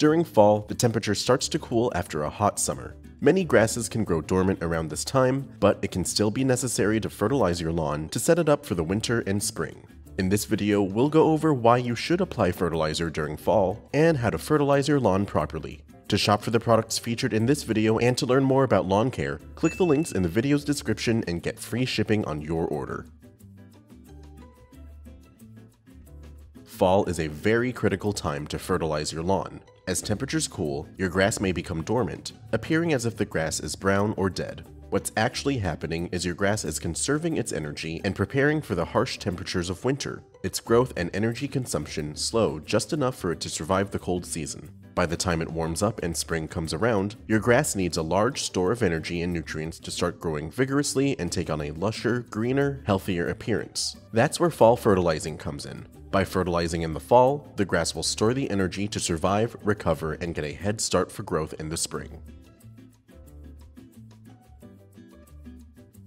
During fall, the temperature starts to cool after a hot summer. Many grasses can grow dormant around this time, but it can still be necessary to fertilize your lawn to set it up for the winter and spring. In this video, we'll go over why you should apply fertilizer during fall and how to fertilize your lawn properly. To shop for the products featured in this video and to learn more about lawn care, click the links in the video's description and get free shipping on your order. Fall is a very critical time to fertilize your lawn. As temperatures cool, your grass may become dormant, appearing as if the grass is brown or dead. What's actually happening is your grass is conserving its energy and preparing for the harsh temperatures of winter. Its growth and energy consumption slow just enough for it to survive the cold season. By the time it warms up and spring comes around, your grass needs a large store of energy and nutrients to start growing vigorously and take on a lusher, greener, healthier appearance. That's where fall fertilizing comes in. By fertilizing in the fall, the grass will store the energy to survive, recover, and get a head start for growth in the spring.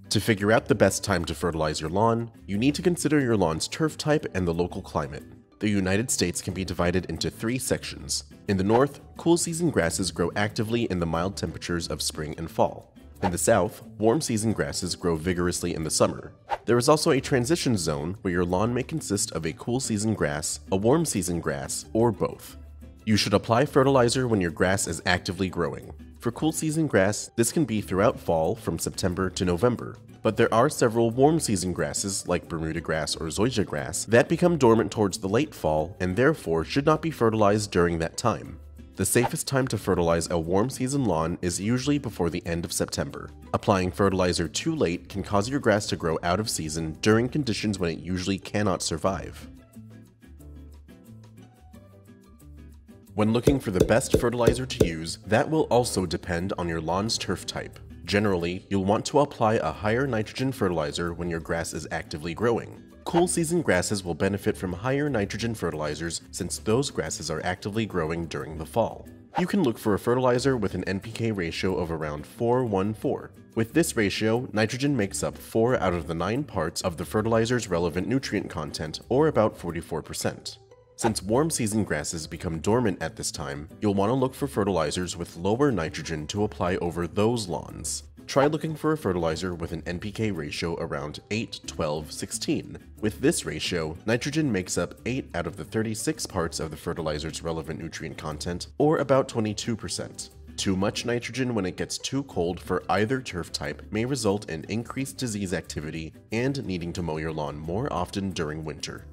To figure out the best time to fertilize your lawn, you need to consider your lawn's turf type and the local climate. The United States can be divided into 3 sections. In the north, cool season grasses grow actively in the mild temperatures of spring and fall. In the south, warm season grasses grow vigorously in the summer. There is also a transition zone where your lawn may consist of a cool season grass, a warm season grass, or both. You should apply fertilizer when your grass is actively growing. For cool season grass, this can be throughout fall from September to November. But there are several warm season grasses like Bermuda grass or zoysia grass that become dormant towards the late fall and therefore should not be fertilized during that time. The safest time to fertilize a warm season lawn is usually before the end of September. Applying fertilizer too late can cause your grass to grow out of season during conditions when it usually cannot survive. When looking for the best fertilizer to use, that will also depend on your lawn's turf type. Generally, you'll want to apply a higher nitrogen fertilizer when your grass is actively growing. Cool season grasses will benefit from higher nitrogen fertilizers since those grasses are actively growing during the fall. You can look for a fertilizer with an NPK ratio of around 4:1:4. With this ratio, nitrogen makes up 4 out of the 9 parts of the fertilizer's relevant nutrient content, or about 44%. Since warm season grasses become dormant at this time, you'll want to look for fertilizers with lower nitrogen to apply over those lawns. Try looking for a fertilizer with an NPK ratio around 8:12:16. With this ratio, nitrogen makes up 8 out of the 36 parts of the fertilizer's relevant nutrient content, or about 22%. Too much nitrogen when it gets too cold for either turf type may result in increased disease activity and needing to mow your lawn more often during winter.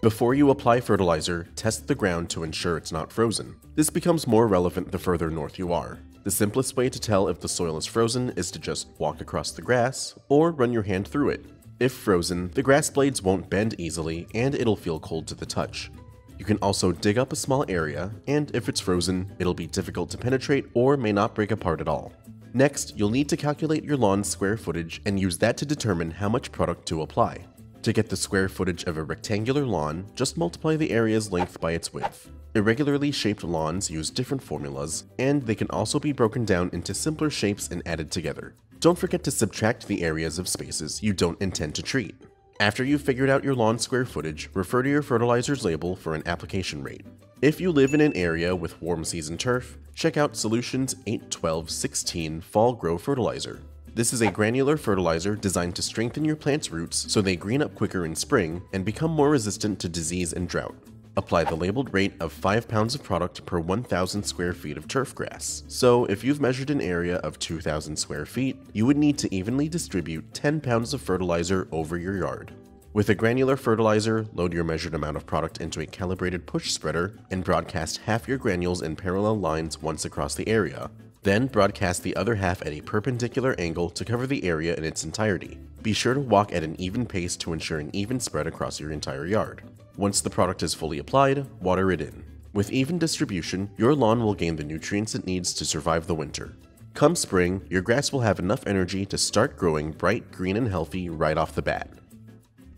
Before you apply fertilizer, test the ground to ensure it's not frozen. This becomes more relevant the further north you are. The simplest way to tell if the soil is frozen is to just walk across the grass or run your hand through it. If frozen, the grass blades won't bend easily and it'll feel cold to the touch. You can also dig up a small area, and if it's frozen, it'll be difficult to penetrate or may not break apart at all. Next, you'll need to calculate your lawn's square footage and use that to determine how much product to apply. To get the square footage of a rectangular lawn, just multiply the area's length by its width. Irregularly shaped lawns use different formulas, and they can also be broken down into simpler shapes and added together. Don't forget to subtract the areas of spaces you don't intend to treat. After you've figured out your lawn square footage, refer to your fertilizer's label for an application rate. If you live in an area with warm season turf, check out Solutions 8:12:16 Fall Grow Fertilizer. This is a granular fertilizer designed to strengthen your plant's roots so they green up quicker in spring and become more resistant to disease and drought. Apply the labeled rate of 5 pounds of product per 1,000 square feet of turf grass. So if you've measured an area of 2,000 square feet, you would need to evenly distribute 10 pounds of fertilizer over your yard. With a granular fertilizer, load your measured amount of product into a calibrated push spreader and broadcast half your granules in parallel lines once across the area. Then broadcast the other half at a perpendicular angle to cover the area in its entirety. Be sure to walk at an even pace to ensure an even spread across your entire yard. Once the product is fully applied, water it in. With even distribution, your lawn will gain the nutrients it needs to survive the winter. Come spring, your grass will have enough energy to start growing bright green and healthy right off the bat.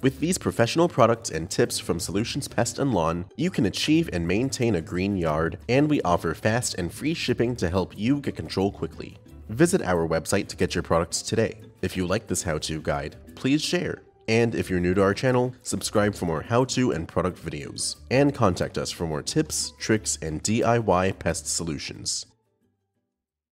With these professional products and tips from Solutions Pest and Lawn, you can achieve and maintain a green yard, and we offer fast and free shipping to help you get control quickly. Visit our website to get your products today. If you like this how-to guide, please share. And if you're new to our channel, subscribe for more how-to and product videos. And contact us for more tips, tricks, and DIY pest solutions.